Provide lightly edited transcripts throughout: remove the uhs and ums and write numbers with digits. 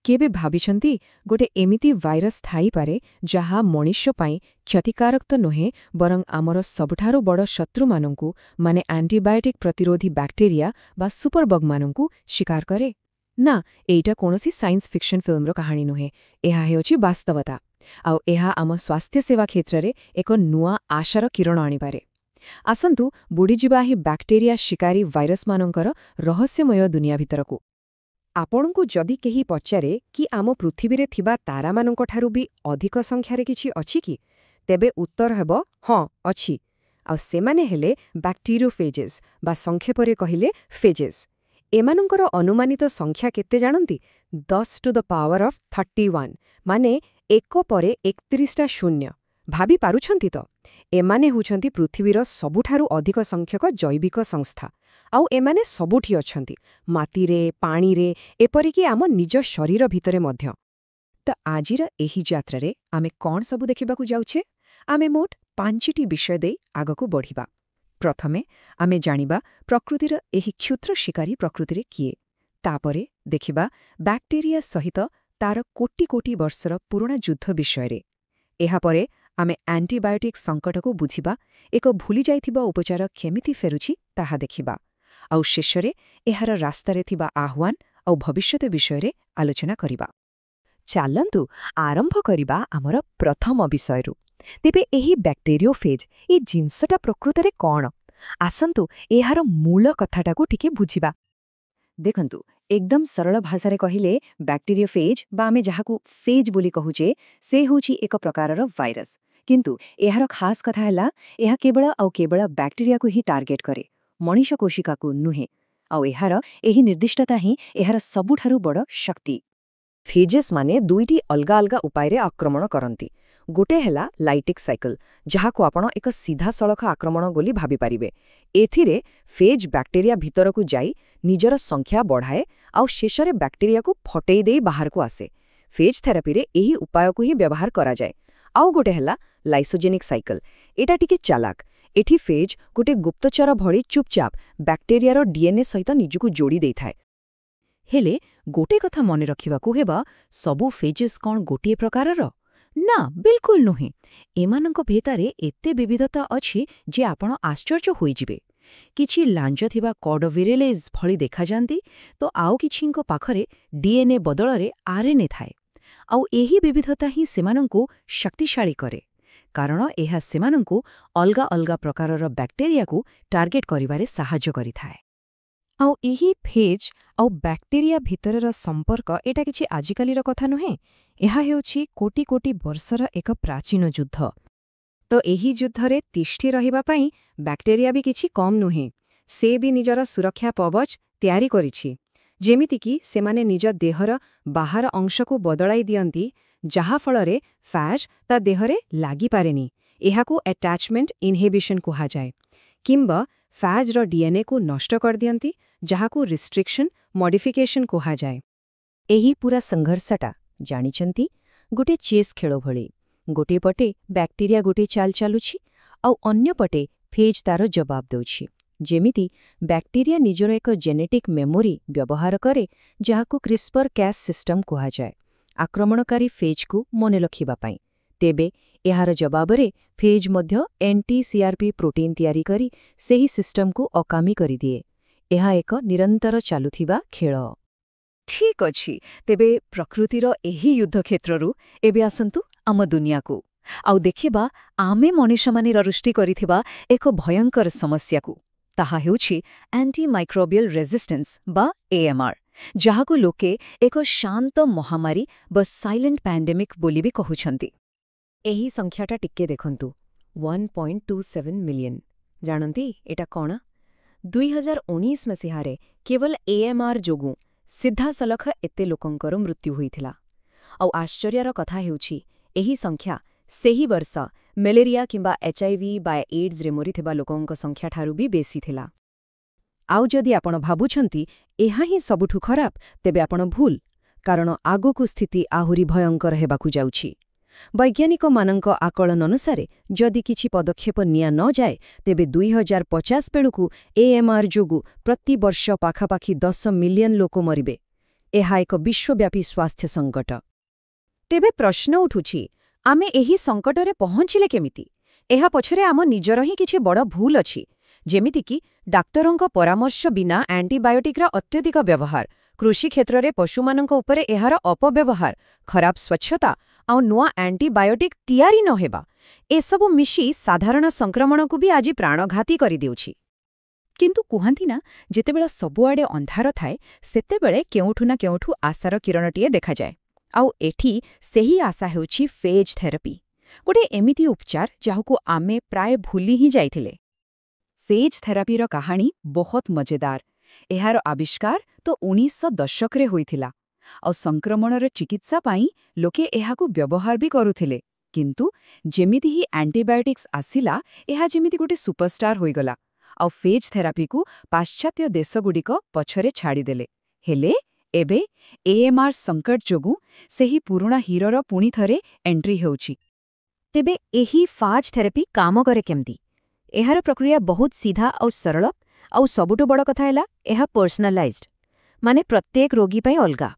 केबे भाबिछन्ति गोटे एमिति भाइरस थाइपारे जहा मनुष्य पाई क्षतिकारक तो नुहे बरং आमर सबुठारु बड़ शत्रुमानंकु माने एंटीबायोटिक प्रतिरोधी बैक्टेरिया बा सुपरबग मानंकु शिकार करे ना एइटा कोनोसी साइंस फिक्शन फिल्मर कहानी नुहे एहा हेउछि वास्तवता आउ एहा आम स्वास्थ्य सेवा क्षेत्ररे एक नुआ आशार किरण आनिपारे आसंतु बुडीजिबा ही बैक्टेरिया शिकारी भाइरस मानंकर रहस्यमय दुनिया भितरकु आपणको जदि केही पचारे कि आम पृथिवीरे थिबा तारामानंकठारु भी अधिक संख्यारे किछि अछि कि तेबे उत्तर हेबो हां अछि आ सेमाने हेले बैक्टेरियोफेजेस बा संक्षेपरे कहिले फेजेस एमानंकर अनुमानित संख्या केते जानंती 10 टू द पावर ऑफ 31 माने 1 परे 31टा शून्य भाबी पारुछंती तो एमाने हुछंती पृथिवीर सबुठारु अधिक संख्यक जैविक संस्था आउ एमाने सबुठी अछंती मातीरे पाणीरे एपरिकी आम निज शरीर भितरे मध्य त आजिर एही यात्रारे आमे कोन सबु देखिबाकू जाउछे आमे मोट 5टी विषय दे आगकू बढ़िबा प्रथमे आमे जानिबा प्रकृतिर एही क्षुद्र शिकारी प्रकृतिरे किए तापरे देखिबा बैक्टेरिया सहित तार कोटी कोटी वर्षर पुराना युद्ध विषयरे एहा परे आमे एंटीबायोटिक संकटको बुझिबा एक भूली जाइथिबा उपचार केमिति फेरुछि ताहा देखिबा आउ शेषरे एहार रास्तारे थिबा आह्वान आउ भविष्यत विषयरे आलोचना करिबा चालंतु आरंभ करिबा आमर प्रथम विषयरु तेबे एही बैक्टेरियोफेज ए जिंसटा प्रकृतरे कोन आसंतु एहार मूल कथाटाकू टिके बुझिबा देखंतु एकदम सरल भाषारे कहिले बैक्टेरियोफेज बा आमे जहाकू फेज बोली कहूचे से होची एक प्रकारर भाइरस किंतु एहार खास कथा हैला एहा केवल आउ केवल बैक्टेरिया को ही टार्गेट करे मनुष्य कोशिका को नुहे आउ एहार एही निर्दिष्टता ही एहार सबुठारु बड़ शक्ति फेजेस माने दुईटी अलगा अलगा उपायरे आक्रमण करंती गोटे हैला लाइटिक साइकिल जहाको आपण एक सीधा सड़क आक्रमण बोली भाबी पारिबे एथिरे फेज बैक्टेरिया भितरकू जाई निजर संख्या बढ़ाए आउ शेषरे बैक्टेरिया को फटेई देई बाहर को आसे फेज थेरापी रे एही उपाय को ही व्यवहार करा जाए आउ गोटे हैला लाइसोजेनिक साइकिल एटा टिके चालाक एठी फेज गोटे गुप्तचर भଳି चुपचाप बैक्टेरियार डीएनए सहित निजुकू जोड़ी देइथाए हेले गोटे कथा मने रखिबाकू हेबा सबु फेजेस कोन गोटिए प्रकारर ना बिल्कुल नुहे एमानंक भेतारे एते विविधता अछि जे आपण आश्चर्य होई जिवे किछि लांज थिबा कॉडोविरेलेज भଳି देखा जानती तो आउ किछिंको पाखरे डीएनए बदलरे आरएनए थाए आउ एही विविधता ही सेमानंकु शक्तिशाली करे कारण एहा सेमानंकु अलगा अलगा प्रकारर बैक्टेरिया को टार्गेट करिबारे सहाय्य करिथाए आउ एही फेज आउ बैक्टेरिया भितरर संपर्क एटा किछि आजिकालीर कथा नुहे एहा हेउछि कोटी कोटी वर्षर एक प्राचीन युद्ध तो एही युद्धरे तिष्ठि रहिबा पई बैक्टेरिया भी किछि कम नुहे से भी निजर सुरक्षा कवच तयारी करिछि जेमिति कि सेमाने निज देहर बाहर अंश को बदलाई दियंती जहा फलरे फैज ता देहरे लागि पारेनी एहाकू अटैचमेंट इनहिबिशन कुहा जाए किंबा फैज रो डीएनए को नष्ट कर दियंती जहाकू रिस्ट्रिक्शन मॉडिफिकेशन कुहा जाए एही पूरा संघर्षटा जानिचंती गोटे चेस खेल भଳି गोटे पटे बैक्टेरिया गोटे चाल चालुछि आउ अन्य पटे फेज तार जवाब देउछि जेमिति बैक्टेरिया निजर एक जेनेटिक मेमोरी व्यवहार करे जहाकू क्रिस्पर कैस सिस्टम कुहा जाए आक्रमणकारी फेज को मने रखिबा पाई तेबे एहार जवाबरे फेज मध्य एंटी-सीआरपी प्रोटीन तयारी करी सेही सिस्टम को अकामी करी दिए एहा एक निरंतर चालुथिबा खेल ठीक अछि तेबे प्रकृतिर एही युद्ध क्षेत्ररु एबे आसंतु आम दुनिया को आउ देखिबा आमे मनुष्य माने ररुष्टि करिथिबा एक भयंकर समस्या को ताहा हेउछि एंटीमाइक्रोबियल रेजिस्टेंस बा एएमआर जहाकू लोके एक शांत महामारी बा साइलेंट पैंडेमिक बोली भी कहुछंती एही संख्याटा टिके देखंतु 1.27 मिलियन जानंती एटा कोना 2019 मसीहारे केवल एएमआर जोगु सीधा सलख एते लोकंकर मृत्यु होइथिला आउ आश्चर्यर कथा हेउछि एही संख्या सेही वर्ष मलेरिया किंबा एचआईवी बा एड्स रे मरिथिबा लोकंक संख्या ठारू भी बेसी थिला आउ जदि आपण भाबुछंती एहा ही सबुठु खराब तेबे आपण भूल कारण आगोकु स्थिति आहुरी भयंकर हेबाकू जाउछि वैज्ञानिक मानक आकलन अनुसारे जदि किछि पदक्षेप निया न जाए तेबे 2050 बेलुकु एएमआर जोगु प्रति वर्ष पाखापाखि 10 मिलियन लोक मरिबे ଏହା ଏକ ବିଶ୍ୱବ୍ୟାପୀ ସ୍ୱାସ୍ଥ୍ୟ ସଙ୍କଟ। ତେବେ ପ୍ରଶ୍ନ ଉଠୁଛି, ଆମେ ଏହି ସଙ୍କଟରେ ପହଞ୍ଚିଲେ କେମିତି? ଏହା ପଛରେ ଆମ ନିଜର ହିଁ କିଛି ବଡ଼ ଭୁଲ ଅଛି, ଯେମିତିକି ଡାକ୍ତରଙ୍କ ପରାମର୍ଶ ବିନା ଆଣ୍ଟିବାୟୋଟିକ୍ର ଅତ୍ୟଧିକ ବ୍ୟବହାର, କୃଷି କ୍ଷେତ୍ରରେ ପଶୁମାନଙ୍କ ଉପରେ ଏହାର ଅପବ୍ୟବହାର, ଖରାପ ସ୍ୱଚ୍ଛତା ଆଉ ନୂଆ ଆଣ୍ଟିବାୟୋଟିକ୍ ତିଆରି ନ ହେବା, ଏସବୁ ମିଶି ସାଧାରଣ ସଂକ୍ରମଣକୁ ବି ଆଜି ପ୍ରାଣଘାତୀ କରିଦେଉଛି। କିନ୍ତୁ କୁହନ୍ତି ନା, ଯେତେବେଳେ ସବୁଆଡ଼େ ଅନ୍ଧାର ଥାଏ, ସେତେବେଳେ କେଉଁଠୁ ନା କେଉଁଠୁ ଆଶାର କିରଣଟିଏ ଦେଖାଯାଏ। ଆଉ ଏଠି ସେହି ଆଶା ହେଉଛି ଫେଜ୍ ଥେରାପି, ଗୋଟେ ଏମିତି ଉପଚାର ଯାହାକୁ ଆମେ ପ୍ରାୟ ଭୁଲି ହିଁ ଯାଇଥିଲେ। ଫେଜ୍ ଥେରାପିର କାହାଣୀ ବହୁତ ମଜେଦାର। ଏହାର ଆବିଷ୍କାର ତ 1900 ଦଶକରେ ହୋଇଥିଲା, ଆଉ ସଂକ୍ରମଣର ଚିକିତ୍ସା ପାଇଁ ଲୋକେ ଏହାକୁ ବ୍ୟବହାର ବି କରୁଥିଲେ। କିନ୍ତୁ ଯେମିତି ହିଁ ଆଣ୍ଟିବାୟୋଟିକ୍ସ ଆସିଲା, ଏହା ଯେମିତି ଗୋଟେ ସୁପରଷ୍ଟାର ହୋଇଗଲା, ଆଉ ଫେଜ୍ ଥେରାପିକୁ ପାଶ୍ଚାତ୍ୟ ଦେଶଗୁଡ଼ିକ ପଛରେ ଛାଡ଼ିଦେଲେ। ହେଲେ ଏବେ AMR ସଙ୍କଟ ଯୋଗୁଁ ସେହି ପୁରୁଣା ହିରୋର ପୁଣି ଥରେ ଏଣ୍ଟ୍ରି ହେଉଛି। ତେବେ ଏହି ଫେଜ୍ ଥେରାପି କାମ କରେ କେମିତି? ଏହାର ପ୍ରକ୍ରିୟା ବହୁତ ସିଧା ଆଉ ସରଳ, ଆଉ ସବୁଠୁ ବଡ଼ କଥା ହେଲା ଏହା ପର୍ସନାଲାଇଜ୍ଡ, ମାନେ ପ୍ରତ୍ୟେକ ରୋଗୀ ପାଇଁ ଅଲଗା।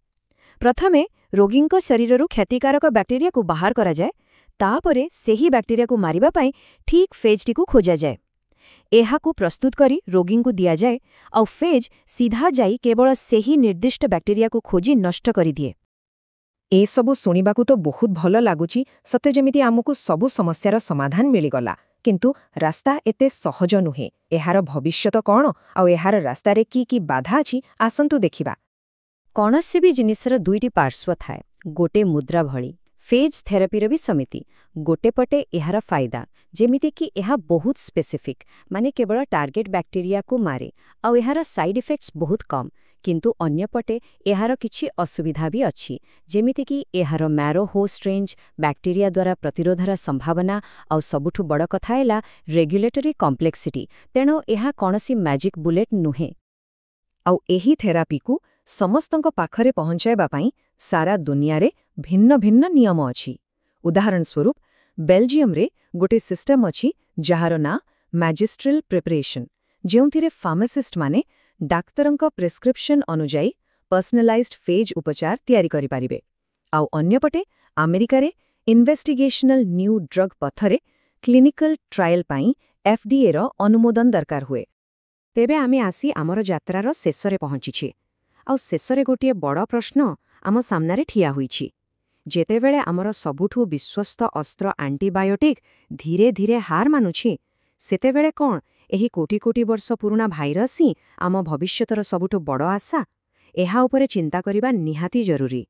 ପ୍ରଥମେ ରୋଗୀଙ୍କ ଶରୀରରୁ କ୍ଷତିକାରକ ବ୍ୟାକ୍ଟେରିଆକୁ ବାହାର କରାଯାଏ, ତାପରେ ସେହି ବ୍ୟାକ୍ଟେରିଆକୁ ମାରିବା ପାଇଁ ଠିକ୍ ଫେଜ୍ଟିକୁ ଖୋଜାଯାଏ। ଏହାକୁ ପ୍ରସ୍ତୁତ କରି ରୋଗୀଙ୍କୁ ଦିଆଯାଏ, ଆଉ ଫେଜ୍ ସିଧା ଯାଇ କେବଳ ସେହି ନିର୍ଦ୍ଦିଷ୍ଟ ବ୍ୟାକ୍ଟେରିଆକୁ ଖୋଜି ନଷ୍ଟ କରିଦିଏ। ଏସବୁ ଶୁଣିବାକୁ ତ ବହୁତ ଭଲ ଲାଗୁଛି, ସତେ ଯେମିତି ଆମକୁ ସବୁ ସମସ୍ୟାର ସମାଧାନ ମିଳିଗଲା। କିନ୍ତୁ ରାସ୍ତା ଏତେ ସହଜ ନୁହେଁ। ଏହାର ଭବିଷ୍ୟତ କ'ଣ, ଆଉ ଏହାର ରାସ୍ତାରେ କି ବାଧା ଅଛି, ଆସନ୍ତୁ ଦେଖିବା। କୌଣସି ବି ଜିନିଷର ଦୁଇଟି ପାର୍ଶ୍ୱ ଥାଏ, ଗୋଟେ ମୁଦ୍ରା ଭଳି। ଫେଜ୍ ଥେରାପିର ବି ସେମିତି। ଗୋଟେ ପଟେ ଏହାର ଫାଇଦା, ଯେମିତିକି ଏହା ବହୁତ ସ୍ପେସିଫିକ୍, ମାନେ କେବଳ ଟାର୍ଗେଟ୍ ବ୍ୟାକ୍ଟେରିଆକୁ ମାରେ, ଆଉ ଏହାର ସାଇଡ୍ ଇଫେକ୍ଟସ୍ ବହୁତ କମ୍। କିନ୍ତୁ ଅନ୍ୟପଟେ ଏହାର କିଛି ଅସୁବିଧା ବି ଅଛି, ଯେମିତିକି ଏହାର ମ୍ୟାରୋ ହୋଷ୍ଟ ରେଞ୍ଜ, ବ୍ୟାକ୍ଟେରିଆ ଦ୍ୱାରା ପ୍ରତିରୋଧର ସମ୍ଭାବନା, ଆଉ ସବୁଠୁ ବଡ଼ କଥା ହେଲା ରେଗୁଲେଟରୀ କମ୍ପ୍ଲେକ୍ସିଟି। ତେଣୁ ଏହା କୌଣସି ମ୍ୟାଜିକ୍ ବୁଲେଟ୍ ନୁହେଁ। ଆଉ ଏହି ଥେରାପିକୁ ସମସ୍ତଙ୍କ ପାଖରେ ପହଞ୍ଚାଇବା ପାଇଁ ସାରା ଦୁନିଆରେ ଭିନ୍ନ ଭିନ୍ନ ନିୟମ ଅଛି। ଉଦାହରଣ ସ୍ୱରୂପ, ବେଲଜିୟମରେ ଗୋଟେ ସିଷ୍ଟମ ଅଛି ଯାହାର ନାଁ ମ୍ୟାଜିଷ୍ଟ୍ରାଲ ପ୍ରିପାରେସନ୍, ଯେଉଁଥିରେ ଫାର୍ମାସିଷ୍ଟମାନେ ଡାକ୍ତରଙ୍କ ପ୍ରେସ୍କ୍ରିପ୍ସନ୍ ଅନୁଯାୟୀ ପର୍ସନାଲାଇଜ୍ଡ ଫେଜ୍ ଉପଚାର ତିଆରି କରିପାରିବେ। ଆଉ ଅନ୍ୟପଟେ ଆମେରିକାରେ ଇନଭେଷ୍ଟିଗେସନାଲ ନ୍ୟୁ ଡ୍ରଗ୍ ପଥରେ କ୍ଲିନିକାଲ ଟ୍ରାଏଲ୍ ପାଇଁ FDAର ଅନୁମୋଦନ ଦରକାର ହୁଏ। ତେବେ ଆମେ ଆସି ଆମର ଯାତ୍ରାର ଶେଷରେ ପହଞ୍ଚିଛେ। ଆଉ ଶେଷରେ ଗୋଟିଏ ବଡ଼ ପ୍ରଶ୍ନ ଆମ ସାମ୍ନାରେ ଠିଆ ହୋଇଛି। ଯେତେବେଳେ ଆମର ସବୁଠୁ ବିଶ୍ୱସ୍ତ ଅସ୍ତ୍ର ଆଣ୍ଟିବାୟୋଟିକ୍ ଧୀରେ ଧୀରେ ହାର ମାନୁଛି, ସେତେବେଳେ କ'ଣ ଏହି କୋଟି କୋଟି ବର୍ଷ ପୁରୁଣା ଭାଇରସ୍ ହିଁ ଆମ ଭବିଷ୍ୟତର ସବୁଠୁ ବଡ଼ ଆଶା? ଏହା ଉପରେ ଚିନ୍ତା କରିବା ନିହାତି ଜରୁରୀ।